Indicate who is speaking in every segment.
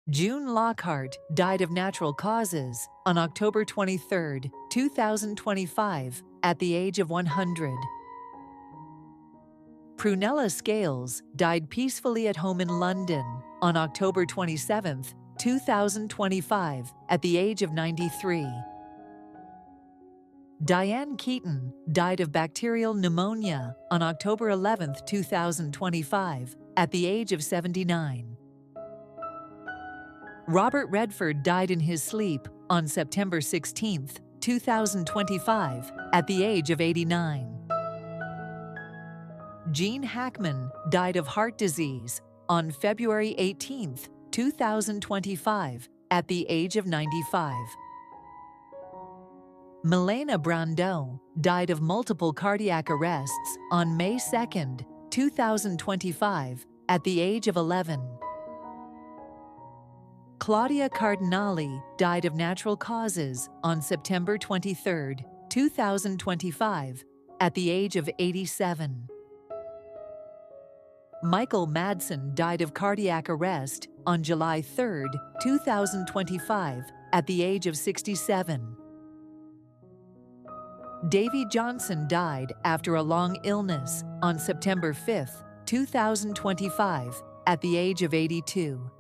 Speaker 1: June Lockhart died of natural causes on October 23, 2025, at the age of 100. Prunella Scales died peacefully at home in London on October 27, 2025, at the age of 93. Diane Keaton died of bacterial pneumonia on October 11, 2025, at the age of 79. Robert Redford died in his sleep on September 16, 2025, at the age of 89. Gene Hackman died of heart disease on February 18, 2025, at the age of 95. Millena Brandão died of multiple cardiac arrests on May 2, 2025, at the age of 11. Claudia Cardinale died of natural causes on September 23, 2025, at the age of 87. Michael Madsen died of cardiac arrest on July 3, 2025, at the age of 67. Davey Johnson died after a long illness on September 5, 2025, at the age of 82.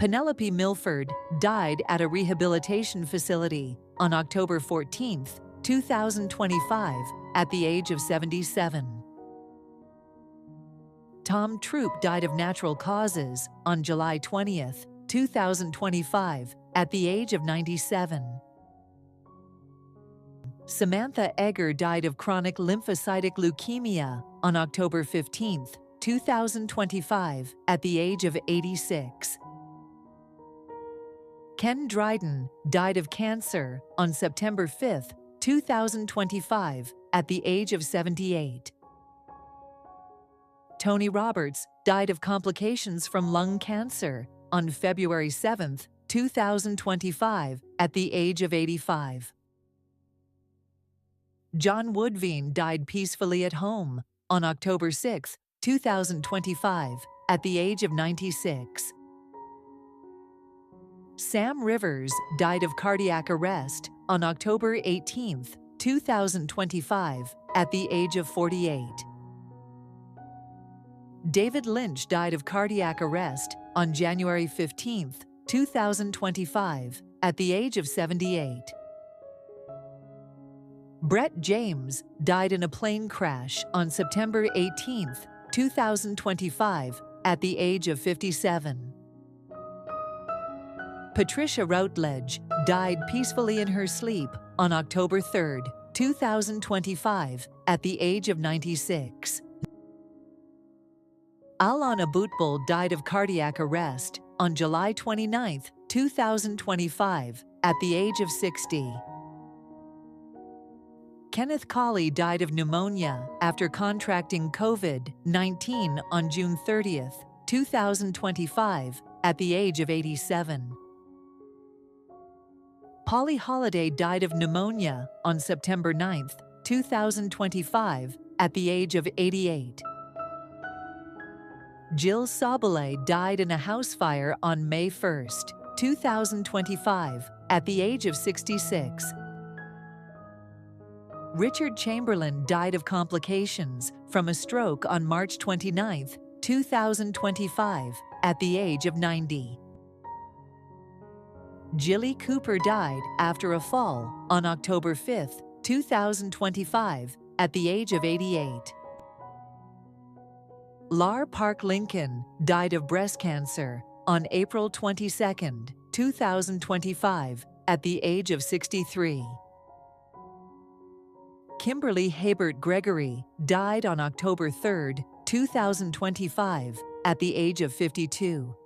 Speaker 1: Penelope Milford died at a rehabilitation facility on October 14, 2025, at the age of 77. Tom Troop died of natural causes on July 20, 2025, at the age of 97. Samantha Egger died of chronic lymphocytic leukemia on October 15, 2025, at the age of 86. Ken Dryden died of cancer on September 5, 2025, at the age of 78. Tony Roberts died of complications from lung cancer on February 7, 2025, at the age of 85. John Woodvine died peacefully at home on October 6, 2025, at the age of 96. Sam Rivers died of cardiac arrest on October 18, 2025, at the age of 48. David Lynch died of cardiac arrest on January 15, 2025, at the age of 78. Brett James died in a plane crash on September 18, 2025, at the age of 57. Patricia Routledge died peacefully in her sleep on October 3, 2025, at the age of 96. Alana Bootbull died of cardiac arrest on July 29, 2025, at the age of 60. Kenneth Colley died of pneumonia after contracting COVID-19 on June 30, 2025, at the age of 87. Polly Holliday died of pneumonia on September 9, 2025, at the age of 88. Jill Sobelay died in a house fire on May 1, 2025, at the age of 66. Richard Chamberlain died of complications from a stroke on March 29, 2025, at the age of 90. Jilly Cooper died after a fall on October 5, 2025, at the age of 88. Lar Park Lincoln died of breast cancer on April 22, 2025, at the age of 63. Kimberly Habert Gregory died on October 3, 2025, at the age of 52.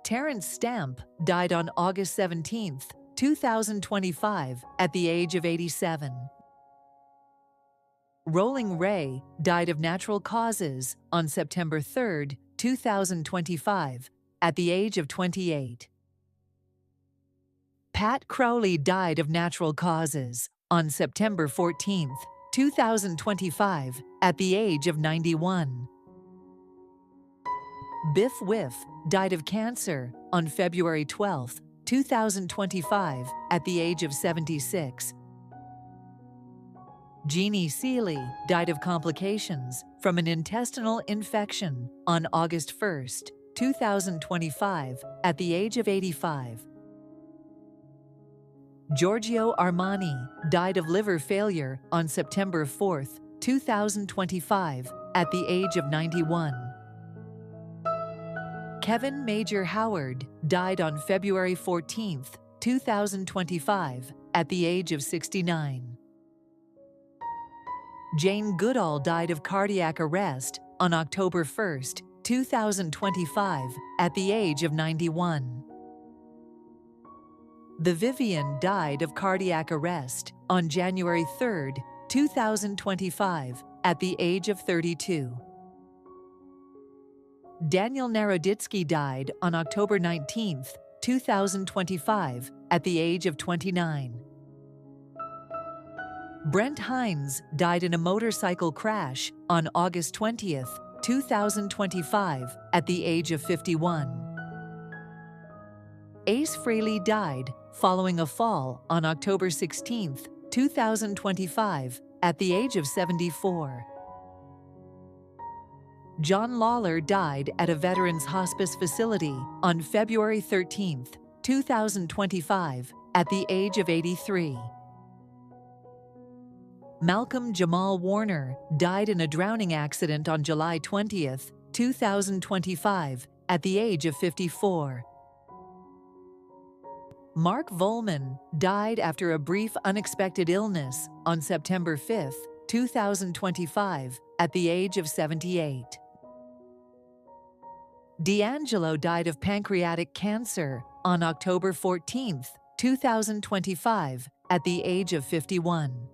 Speaker 1: Terrence Stamp died on August 17, 2025, at the age of 87. Rolling Ray died of natural causes on September 3, 2025, at the age of 28. Pat Crowley died of natural causes on September 14, 2025, at the age of 91. Biff Whiff died of cancer on February 12, 2025, at the age of 76. Jeannie Seeley died of complications from an intestinal infection on August 1, 2025, at the age of 85. Giorgio Armani died of liver failure on September 4, 2025, at the age of 91. Kevin Major Howard died on February 14, 2025, at the age of 69. Jane Goodall died of cardiac arrest on October 1, 2025, at the age of 91. The Vivian died of cardiac arrest on January 3, 2025, at the age of 32. Daniel Naroditsky died on October 19, 2025, at the age of 29. Brent Hines died in a motorcycle crash on August 20, 2025, at the age of 51. Ace Frehley died following a fall on October 16, 2025, at the age of 74. John Lawler died at a Veterans Hospice facility on February 13, 2025, at the age of 83. Malcolm Jamal Warner died in a drowning accident on July 20, 2025, at the age of 54. Mark Volman died after a brief unexpected illness on September 5, 2025, at the age of 78. D'Angelo died of pancreatic cancer on October 14, 2025, at the age of 51.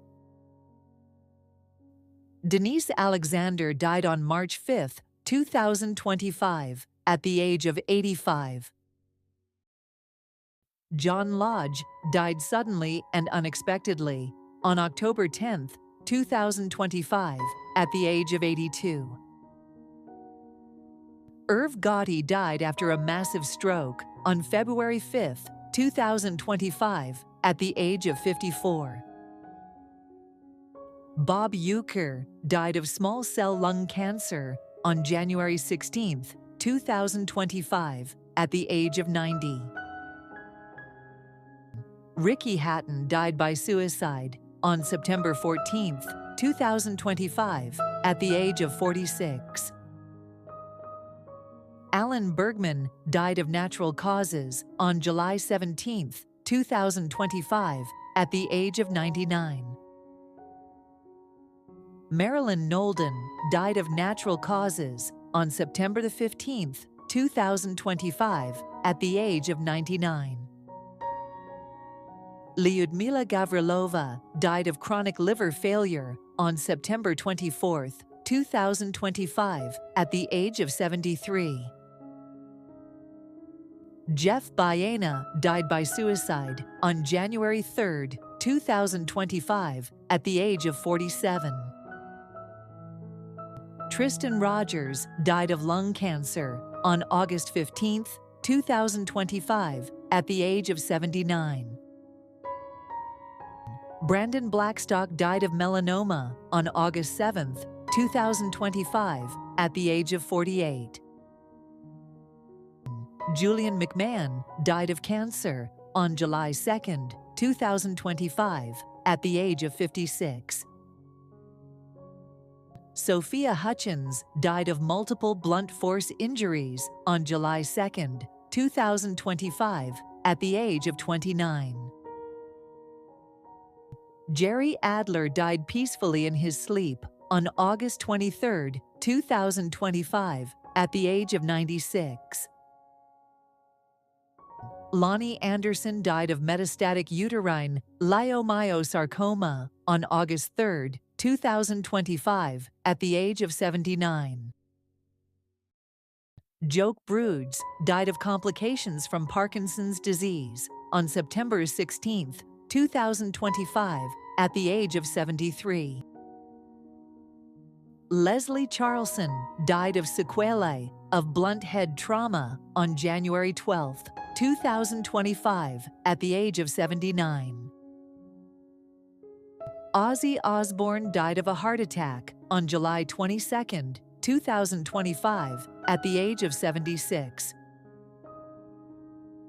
Speaker 1: Denise Alexander died on March 5, 2025, at the age of 85. John Lodge died suddenly and unexpectedly on October 10, 2025, at the age of 82. Irv Gotti died after a massive stroke on February 5, 2025, at the age of 54. Bob Uecker died of small cell lung cancer on January 16, 2025, at the age of 90. Ricky Hatton died by suicide on September 14, 2025, at the age of 46. Alan Bergman died of natural causes on July 17, 2025, at the age of 99. Marilyn Nolden died of natural causes on September 15, 2025, at the age of 99. Lyudmila Gavrilova died of chronic liver failure on September 24, 2025, at the age of 73. Jeff Baena died by suicide on January 3, 2025, at the age of 47. Tristan Rogers died of lung cancer on August 15, 2025, at the age of 79. Brandon Blackstock died of melanoma on August 7, 2025, at the age of 48. Julian McMahon died of cancer on July 2, 2025, at the age of 56. Sophia Hutchins died of multiple blunt force injuries on July 2, 2025, at the age of 29. Jerry Adler died peacefully in his sleep on August 23, 2025, at the age of 96. Lonnie Anderson died of metastatic uterine leiomyosarcoma on August 3, 2025, at the age of 79. Joke Broods died of complications from Parkinson's disease on September 16, 2025, at the age of 73. Leslie Charlson died of sequelae of blunt head trauma on January 12, 2025, at the age of 79. Ozzy Osbourne died of a heart attack on July 22, 2025, at the age of 76.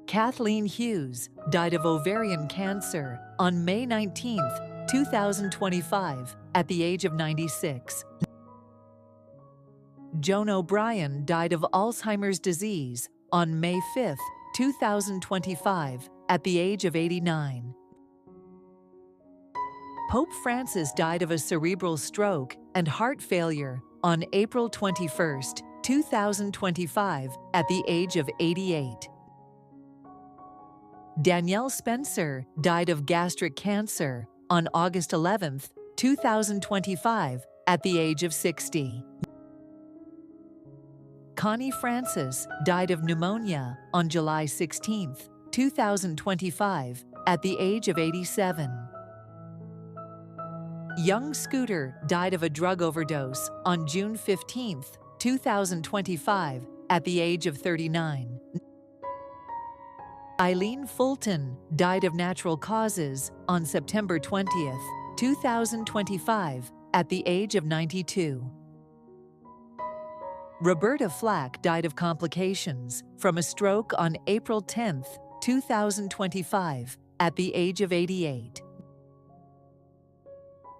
Speaker 1: Kathleen Hughes died of ovarian cancer on May 19, 2025, at the age of 96. Joan O'Brien died of Alzheimer's disease on May 5, 2025, at the age of 89. Pope Francis died of a cerebral stroke and heart failure on April 21, 2025, at the age of 88. Danielle Spencer died of gastric cancer on August 11, 2025, at the age of 60. Connie Francis died of pneumonia on July 16, 2025, at the age of 87. Young Scooter died of a drug overdose on June 15, 2025, at the age of 39. Eileen Fulton died of natural causes on September 20, 2025, at the age of 92. Roberta Flack died of complications from a stroke on April 10, 2025, at the age of 88.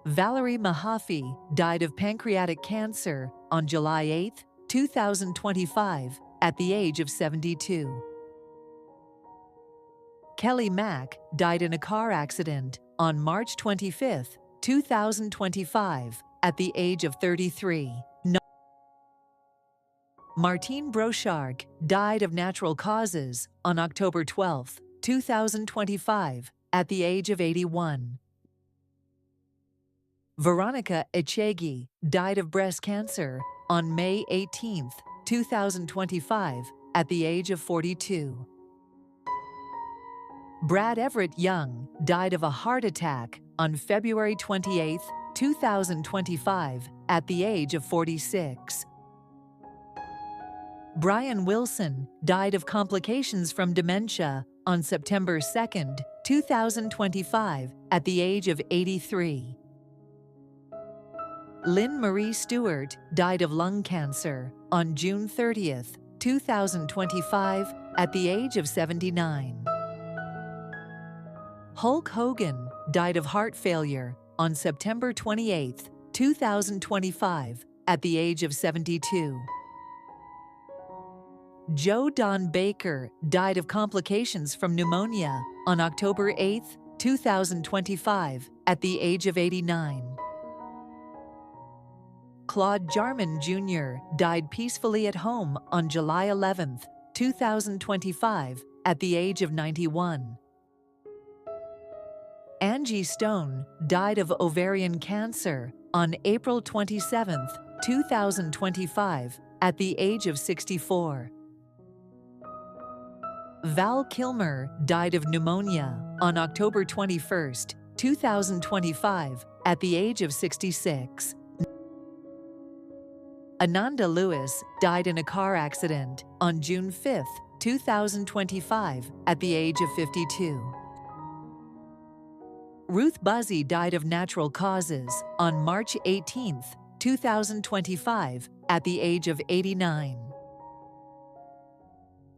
Speaker 1: Valerie Mahaffey died of pancreatic cancer on July 8, 2025, at the age of 72. Kelly Mack died in a car accident on March 25, 2025, at the age of 33. Martine Brochard died of natural causes on October 12, 2025, at the age of 81. Veronica Echegui died of breast cancer on May 18, 2025, at the age of 42. Brad Everett Young died of a heart attack on February 28, 2025, at the age of 46. Brian Wilson died of complications from dementia on September 2, 2025, at the age of 83. Lynn Marie Stewart died of lung cancer on June 30, 2025, at the age of 79. Hulk Hogan died of heart failure on September 28, 2025, at the age of 72. Joe Don Baker died of complications from pneumonia on October 8, 2025, at the age of 89. Claude Jarman Jr. died peacefully at home on July 11, 2025, at the age of 91. Angie Stone died of ovarian cancer on April 27, 2025, at the age of 64. Val Kilmer died of pneumonia on October 21, 2025, at the age of 66. Ananda Lewis died in a car accident on June 5, 2025, at the age of 52. Ruth Buzzy died of natural causes on March 18, 2025, at the age of 89.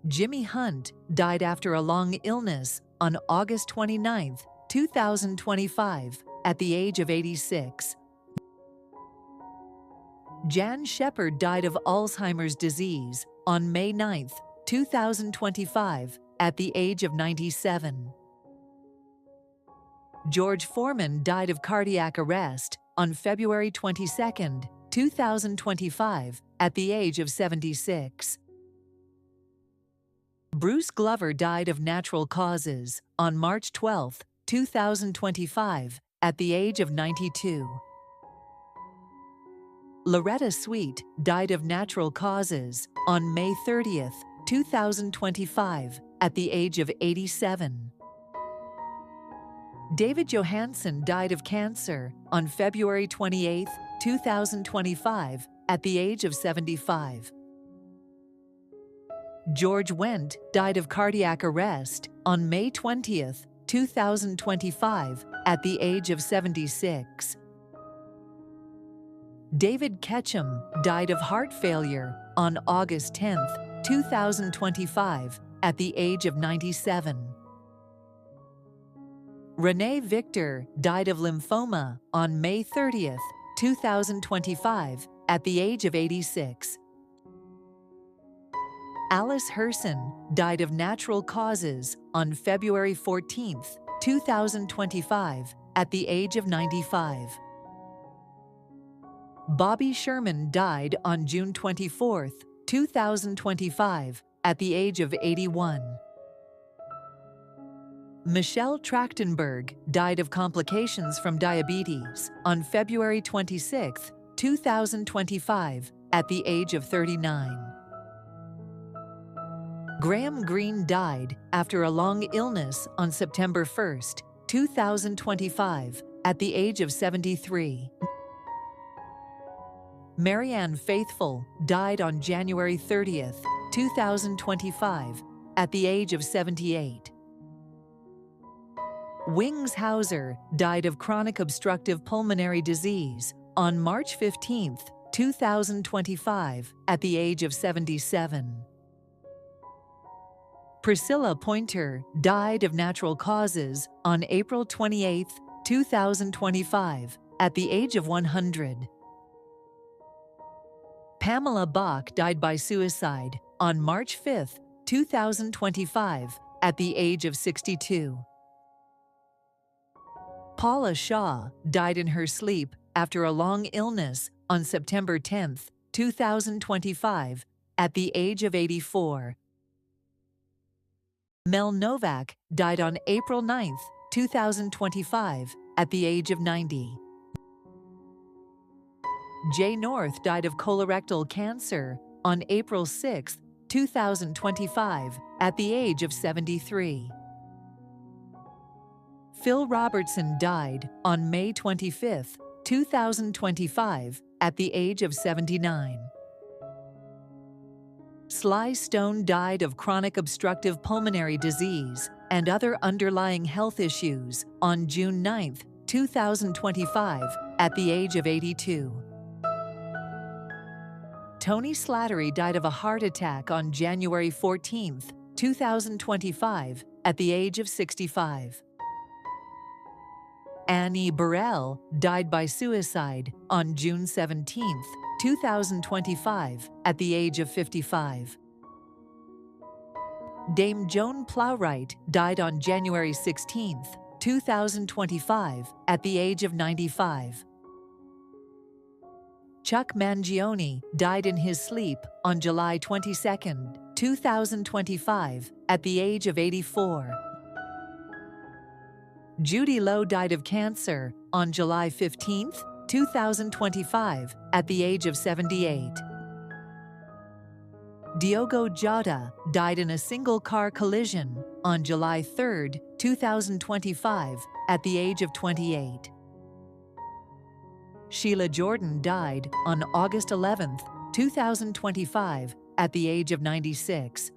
Speaker 1: Jimmy Hunt died after a long illness on August 29, 2025, at the age of 86. Jan Shepard died of Alzheimer's disease on May 9, 2025, at the age of 97. George Foreman died of cardiac arrest on February 22, 2025, at the age of 76. Bruce Glover died of natural causes on March 12, 2025, at the age of 92. Loretta Sweet died of natural causes on May 30, 2025, at the age of 87. David Johansen died of cancer on February 28, 2025, at the age of 75. George Wendt died of cardiac arrest on May 20th, 2025, at the age of 76. David Ketchum died of heart failure on August 10th, 2025, at the age of 97. Renee Victor died of lymphoma on May 30th, 2025, at the age of 86. Alice Herson died of natural causes on February 14th, 2025, at the age of 95. Bobby Sherman died on June 24th, 2025, at the age of 81. Michelle Trachtenberg died of complications from diabetes on February 26, 2025, at the age of 39. Graham Greene died after a long illness on September 1st, 2025, at the age of 73. Marianne Faithfull died on January 30th, 2025, at the age of 78. Wings Hauser died of chronic obstructive pulmonary disease on March 15th, 2025, at the age of 77. Priscilla Pointer died of natural causes on April 28, 2025, at the age of 100. Pamela Bach died by suicide on March 5, 2025, at the age of 62. Paula Shaw died in her sleep after a long illness on September 10, 2025, at the age of 84. Mel Novak died on April 9, 2025, at the age of 90. Jay North died of colorectal cancer on April 6, 2025, at the age of 73. Phil Robertson died on May 25, 2025, at the age of 79. Sly Stone died of chronic obstructive pulmonary disease and other underlying health issues on June 9, 2025, at the age of 82. Tony Slattery died of a heart attack on January 14, 2025, at the age of 65. Annie Burrell died by suicide on June 17, 2025, at the age of 55. Dame Joan Plowright died on January 16, 2025, at the age of 95. Chuck Mangione died in his sleep on July 22, 2025, at the age of 84. Judy Lowe died of cancer on July 15, 2025, at the age of 78. Diogo Jota died in a single-car collision on July 3, 2025, at the age of 28. Sheila Jordan died on August 11, 2025, at the age of 96.